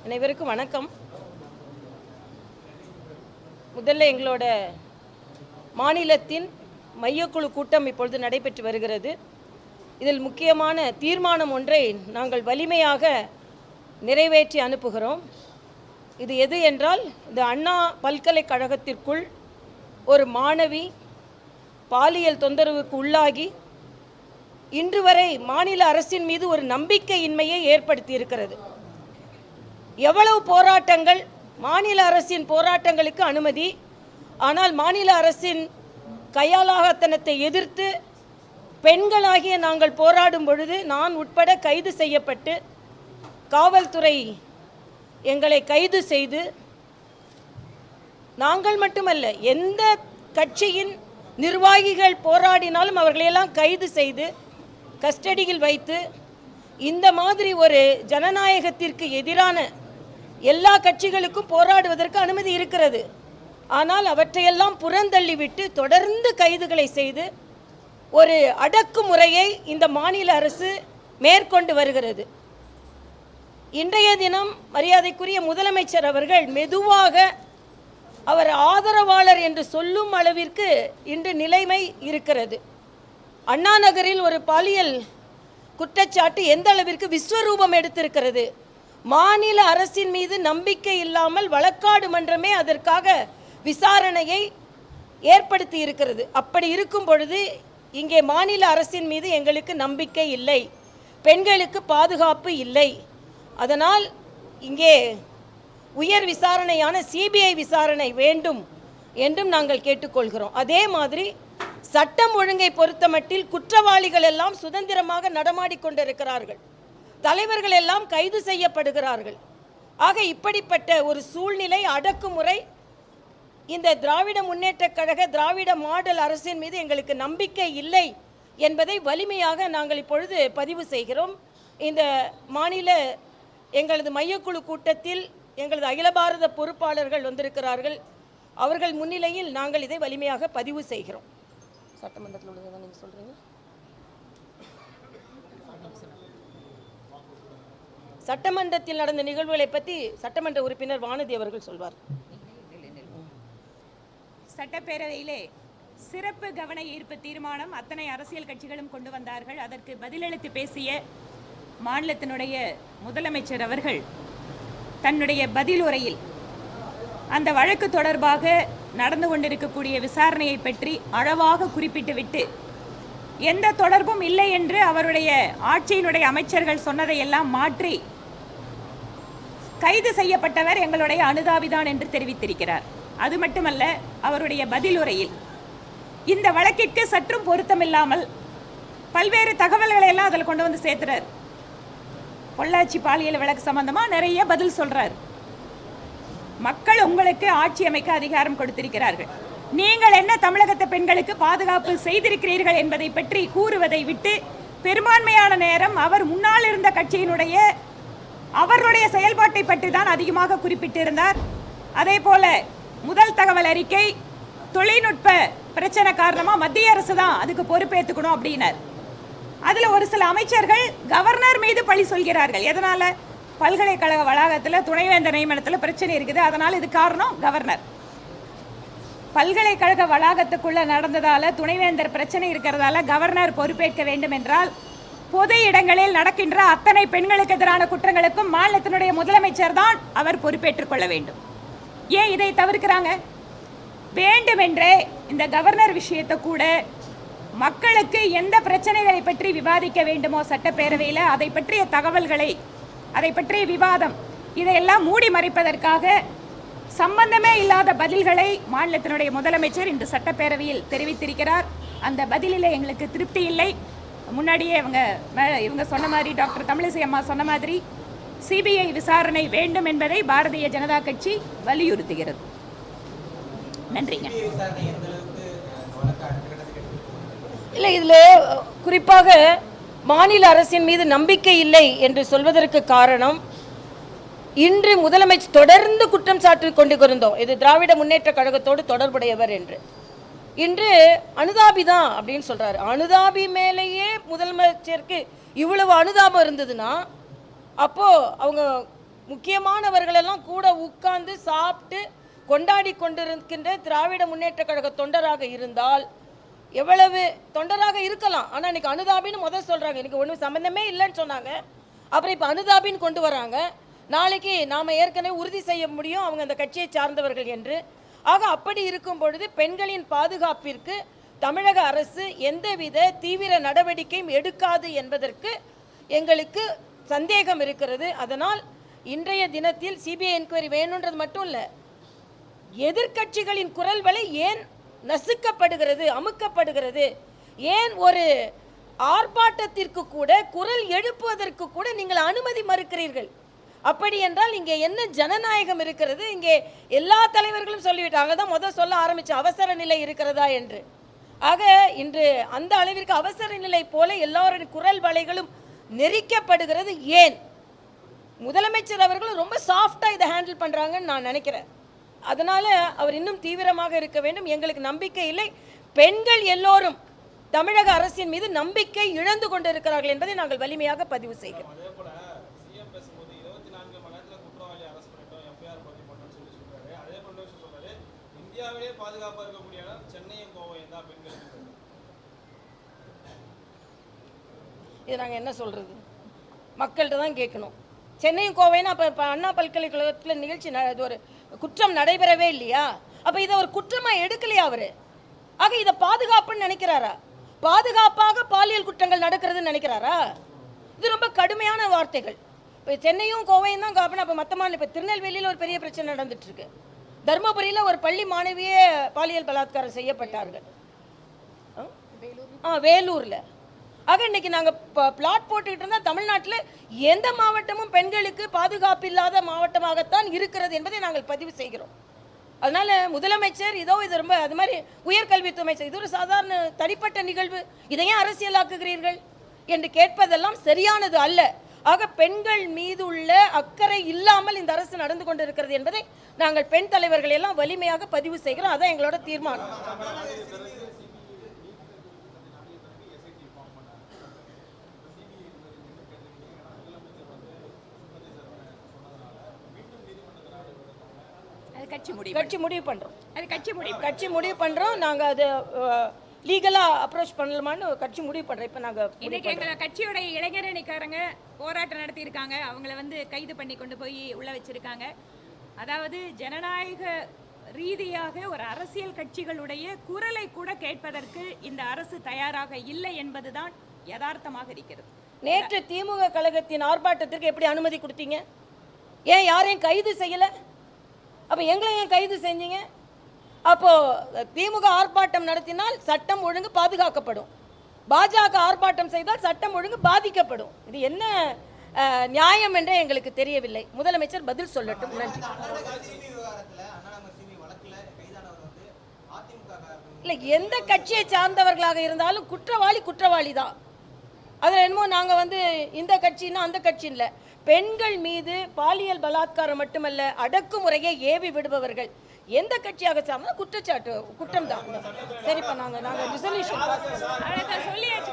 அனைவருக்கும் வணக்கம். முதல்ல எங்களோட மாநிலத்தின் மையக்குழு கூட்டம் இப்பொழுது நடைபெற்று வருகிறது. இதில் முக்கியமான தீர்மானம் ஒன்றை நாங்கள் வலிமையாக நிறைவேற்றி அனுப்புகிறோம். இது எது என்றால், இந்த அண்ணா பல்கலைக்கழகத்திற்குள் ஒரு மாணவி பாலியல் தொந்தரவுக்கு உள்ளாகி இன்று வரை மாநில அரசின் மீது ஒரு நம்பிக்கையின்மையை ஏற்படுத்தி இருக்கிறது. எவ்வளவு போராட்டங்கள், மாநில அரசின் போராட்டங்களுக்கு அனுமதி, ஆனால் மாநில அரசின் கையாளாகத்தனத்தை எதிர்த்து பெண்களாகிய நாங்கள் போராடும் பொழுது நான் உட்பட கைது செய்யப்பட்டு காவல்துறை எங்களை கைது செய்து, நாங்கள் மட்டுமல்ல எந்த கட்சியின் நிர்வாகிகள் போராடினாலும் அவர்களையெல்லாம் கைது செய்து கஸ்டடியில் வைத்து, இந்த மாதிரி ஒரு ஜனநாயகத்திற்கு எதிரான எல்லா கட்சிகளுக்கும் போராடுவதற்கு அனுமதி இருக்கிறது. ஆனால் அவற்றையெல்லாம் புறந்தள்ளிவிட்டு தொடர்ந்து கைதுகளை செய்து ஒரு அடக்குமுறையை இந்த மாநில அரசு மேற்கொண்டு வருகிறது. இன்றைய தினம் மரியாதைக்குரிய முதலமைச்சர் அவர்கள் மெதுவாக அவர் ஆதரவாளர் என்று சொல்லும் அளவிற்கு இன்று நிலைமை இருக்கிறது. அண்ணா நகரில் ஒரு பாலியல் குற்றச்சாட்டு எந்த அளவிற்கு விஸ்வரூபம் எடுத்திருக்கிறது. மாநில அரசின் மீது நம்பிக்கை இல்லாமல் வழக்காடு மன்றமே அதற்காக விசாரணையை ஏற்படுத்தி இருக்கிறது. அப்படி இருக்கும் பொழுது இங்கே மாநில அரசின் மீது எங்களுக்கு நம்பிக்கை இல்லை, பெண்களுக்கு பாதுகாப்பு இல்லை. அதனால் இங்கே உயர் விசாரணையான சிபிஐ விசாரணை வேண்டும் என்றும் நாங்கள் கேட்டுக்கொள்கிறோம். அதே மாதிரி சட்டம் ஒழுங்கை பொறுத்தமட்டில் குற்றவாளிகள் எல்லாம் சுதந்திரமாக நடமாடிக்கொண்டிருக்கிறார்கள், தலைவர்கள் எல்லாம் கைது செய்யப்படுகிறார்கள். ஆக இப்படிப்பட்ட ஒரு சூழ்நிலை, அடக்குமுறை, இந்த திராவிட முன்னேற்ற கழக திராவிட மாடல் அரசின் மீது எங்களுக்கு நம்பிக்கை இல்லை என்பதை வலிமையாக நாங்கள் இப்பொழுது பதிவு செய்கிறோம். இந்த மாநில எங்களது மையக்குழு கூட்டத்தில் எங்களது அகில பாரத பொறுப்பாளர்கள் வந்திருக்கிறார்கள். அவர்கள் முன்னிலையில் நாங்கள் இதை வலிமையாக பதிவு செய்கிறோம். சட்டமன்றத்தில் உள்ளதான் நீங்கள் சொல்கிறீங்க. சட்டமன்றத்தில் நடந்த நிகழ்வுகளை பற்றி சட்டமன்ற உறுப்பினர் வானதி அவர்கள் சொல்வார். சட்டப்பேரவையிலே சிறப்பு கவன ஈர்ப்பு தீர்மானம் அத்தனை அரசியல் கட்சிகளும் கொண்டு வந்தார்கள். அதற்கு பதிலளித்து பேசிய மாநிலத்தினுடைய முதலமைச்சர் அவர்கள் தன்னுடைய பதில் உரையில் அந்த வழக்கு தொடர்பாக நடந்து கொண்டிருக்கக்கூடிய விசாரணையை பற்றி அளவாக குறிப்பிட்டுவிட்டு, எந்த தொடர்பும் இல்லை என்று அவருடைய ஆட்சியினுடைய அமைச்சர்கள் சொன்னதையெல்லாம் மாற்றி கைது செய்யப்பட்டவர் எங்களுடைய அனுதாபிதான் என்று தெரிவித்திருக்கிறார். அது மட்டுமல்ல, அவருடைய பதிலுரையில் இந்த வழக்கிற்கு சற்றும் பொருத்தமில்லாமல் பல்வேறு தகவல்களை எல்லாம் அதில் கொண்டு வந்து சேர்த்துறார். பொள்ளாச்சி பாலியல் வழக்கு சம்பந்தமா நிறைய பதில் சொல்றார். மக்கள் உங்களுக்கு ஆட்சி அமைக்க அதிகாரம் கொடுத்திருக்கிறார்கள், நீங்கள் என்ன தமிழகத்து பெண்களுக்கு பாதுகாப்பு செய்திருக்கிறீர்கள் என்பதை பற்றி கூறுவதை விட்டு பெரும்பான்மையான நேரம் அவர் முன்னால் இருந்த கட்சியினுடைய அவருடைய செயல்பாட்டை பற்றி தான் அதிகமாக குறிப்பிட்டிருந்தார். அதே போல முதல் தகவல் அறிக்கை தொழில்நுட்ப பிரச்சனை காரணமா மத்திய அரசு தான் அதுக்கு பொறுப்பேற்றுக்கணும் அப்படின்னார். அதுல ஒரு சில அமைச்சர்கள் கவர்னர் மீது பழி சொல்கிறார்கள். எதனால? பல்கலைக்கழக வளாகத்தில் துணைவேந்தர் நியமனத்தில் பிரச்சனை இருக்குது, அதனால இது காரணம் கவர்னர். பல்கலைக்கழக வளாகத்துக்குள்ள நடந்ததால துணைவேந்தர் பிரச்சனை இருக்கிறதால கவர்னர் பொறுப்பேற்க வேண்டும் என்றால், பொது இடங்களில் நடக்கின்ற அத்தனை பெண்களுக்கு எதிரான குற்றங்களுக்கும் மாநிலத்தினுடைய முதலமைச்சர் தான் அவர் பொறுப்பேற்றுக் கொள்ள வேண்டும். ஏன் இதை தவிர்க்கிறாங்க? வேண்டுமென்றே இந்த கவர்னர் விஷயத்தை கூட மக்களுக்கு எந்த பிரச்சனைகளை பற்றி விவாதிக்க வேண்டுமோ சட்டப்பேரவையில் அதை பற்றிய தகவல்களை, அதை பற்றிய விவாதம், இதையெல்லாம் மூடி மறைப்பதற்காக சம்பந்தமே இல்லாத பதில்களை மாநிலத்தினுடைய முதலமைச்சர் இன்று சட்டப்பேரவையில் தெரிவித்திருக்கிறார். அந்த பதிலில் எங்களுக்கு திருப்தி இல்லை. முன்னாடியே இவங்க சொன்ன மாதிரி, டாக்டர் தமிழிசை அம்மா சொன்ன மாதிரி சிபிஐ விசாரணை வேண்டும் என்பதை பாரதிய ஜனதா கட்சி வலியுறுத்துகிறது. நன்றிங்க. இல்லை, இதில் குறிப்பாக மாநில அரசின் மீது நம்பிக்கை இல்லை என்று சொல்வதற்கு காரணம், இன்று முதலமைச்சர் தொடர்ந்து குற்றம் சாட்டி கொண்டு இருந்தோம், இது திராவிட முன்னேற்ற கழகத்தோடு தொடர்புடையவர் என்று. இன்று அனுதாபி தான் அப்படின்னு சொல்றாரு. அனுதாபி மேலேயே முதலமைச்சருக்கு இவ்வளவு அனுதாபம் இருந்ததுன்னா அப்போ அவங்க முக்கியமானவர்களெல்லாம் கூட உட்கார்ந்து சாப்பிட்டு கொண்டாடி கொண்டிருக்கின்ற திராவிட முன்னேற்ற கழக தொண்டராக இருந்தால் எவ்வளவு தொண்டராக இருக்கலாம். ஆனால் இன்னைக்கு அனுதாபின்னு முதல் சொல்றாங்க. இன்னைக்கு ஒன்றும் சம்பந்தமே இல்லைன்னு சொன்னாங்க. அப்புறம் இப்போ அனுதாபின்னு கொண்டு வராங்க. நாளைக்கு நாம் ஏற்கனவே உறுதி செய்ய முடியும் அவங்க அந்த கட்சியை சார்ந்தவர்கள் என்று. ஆக அப்படி இருக்கும் பொழுது பெண்களின் பாதுகாப்பிற்கு தமிழக அரசு எந்தவித தீவிர நடவடிக்கையும் எடுக்காது என்பதற்கு எங்களுக்கு சந்தேகம் இருக்கிறது. அதனால் இன்றைய தினத்தில் சிபிஐ என்கொயரி வேணுன்றது மட்டும் இல்லை, எதிர்க்கட்சிகளின் குரல் வலை ஏன் நசுக்கப்படுகிறது, அமுக்கப்படுகிறது, ஏன் ஒரு ஆர்ப்பாட்டத்திற்கு கூட குரல் எழுப்புவதற்கு கூட நீங்கள் அனுமதி மறுக்கிறீர்கள்? அப்படி என்றால் இங்கே என்ன ஜனநாயகம் இருக்கிறது? இங்கே எல்லா தலைவர்களும் சொல்லிவிட்டாங்க தான் முதல் சொல்ல ஆரம்பிச்ச அவசர நிலை இருக்கிறதா என்று. ஆக இன்று அந்த அளவிற்கு அவசர நிலை போல எல்லாரின் குரல் வலைகளும் நெரிக்கப்படுகிறது. ஏன் முதலமைச்சர் அவர்களும் ரொம்ப சாஃப்டாக இதை ஹேண்டில் பண்ணுறாங்கன்னு நான் நினைக்கிறேன். அதனால் அவர் இன்னும் தீவிரமாக இருக்க வேண்டும். எங்களுக்கு நம்பிக்கை இல்லை. பெண்கள் எல்லோரும் தமிழக அரசின் மீது நம்பிக்கை இழந்து கொண்டிருக்கிறார்கள் என்பதை நாங்கள் வலிமையாக பதிவு செய்கிறோம். இது நாங்கள் என்ன சொல்கிறது? மக்கள்கிட்ட தான் கேட்கணும். சென்னையும் கோவைன்னா அப்போ அண்ணா பல்கலைக்கழகத்தில் நிகழ்ச்சி இது ஒரு குற்றம் நடைபெறவே இல்லையா? அப்போ இதை ஒரு குற்றமாக எடுக்கலையா அவர்? ஆக இதை பாதுகாப்புன்னு நினைக்கிறாரா? பாதுகாப்பாக பாலியல் குற்றங்கள் நடக்கிறதுன்னு நினைக்கிறாரா? இது ரொம்ப கடுமையான வார்த்தைகள். இப்போ சென்னையும் கோவையும் தான் காப்பனா. அப்போ மற்ற மாநிலம் இப்போ திருநெல்வேலியில் ஒரு பெரிய பிரச்சனை நடந்துட்டுருக்கு. தருமபுரியில் ஒரு பள்ளி மாணவியே பாலியல் பலாத்காரம் செய்யப்பட்டார்கள். வேலூரில். ஆக இன்னைக்கு நாங்கள் பிளாட் போட்டுக்கிட்டு இருந்தால் தமிழ்நாட்டில் எந்த மாவட்டமும் பெண்களுக்கு பாதுகாப்பு இல்லாத மாவட்டமாகத்தான் இருக்கிறது என்பதை நாங்கள் பதிவு செய்கிறோம். அதனால் முதலமைச்சர் இதோ இது ரொம்ப அது மாதிரி உயர்கல்வித்துறை அமைச்சர் இது ஒரு சாதாரண தனிப்பட்ட நிகழ்வு, இதையே அரசியலாக்குகிறீர்கள் என்று கேட்பதெல்லாம் சரியானது அல்ல. ஆக பெண்கள் மீது உள்ள அக்கறை இல்லாமல் இந்த அரசு நடந்து கொண்டிருக்கிறது என்பதை நாங்கள் பெண் தலைவர்கள் எல்லாம் வலிமையாக பதிவு செய்கிறோம். அதான் எங்களோட தீர்மானம். கட்சி முடிவு பண்றோம். நாங்க அது லீகலா அப்ரோச் பண்ணலாமான்னு கட்சி முடிவு பண்றோம். இப்போ நாங்க இன்னைக்கு எங்க கட்சியோட இளைஞரணிக்காரங்க போராட்டம் நடத்தி இருக்காங்க. அவங்கள வந்து கைது பண்ணி கொண்டு போய் உள்ள வச்சிருக்காங்க. அதாவது ஜனநாயக ரீதியாக ஒரு அரசியல் கட்சிகளுடைய குரலை கூட கேட்பதற்கு இந்த அரசு தயாராக இல்லை என்பதுதான் யதார்த்தமாக இருக்கிறது. நேற்று திமுக கழகத்தின் ஆர்ப்பாட்டத்திற்கு எப்படி அனுமதி கொடுத்தீங்க? ஏன் யாரையும் கைது செய்யல? அப்போ எங்களை ஏன் கைது செஞ்சீங்க? அப்போது திமுக ஆர்ப்பாட்டம் நடத்தினால் சட்டம் ஒழுங்கு பாதுகாக்கப்படும், பாஜக ஆர்ப்பாட்டம் செய்தால் சட்டம் ஒழுங்கு பாதிக்கப்படும். இது என்ன நியாயம் என்றே எங்களுக்கு தெரியவில்லை. முதலமைச்சர் பதில் சொல்லட்டும். நன்றி. இல்லை, எந்த கட்சியை சார்ந்தவர்களாக இருந்தாலும் குற்றவாளி தான். அதில் என்னமோ நாங்கள் வந்து இந்த கட்சின்னா அந்த கட்சி இல்லை. பெண்கள் மீது பாலியல் பலாத்காரம் மட்டுமல்ல அடக்குமுறையை ஏவி விடுபவர்கள் எந்த கட்சியாக சார்ந்தா குற்றம் தான். சரிப்பா, நாங்கள் ரிசல்யூஷன் சொல்லியாச்சு.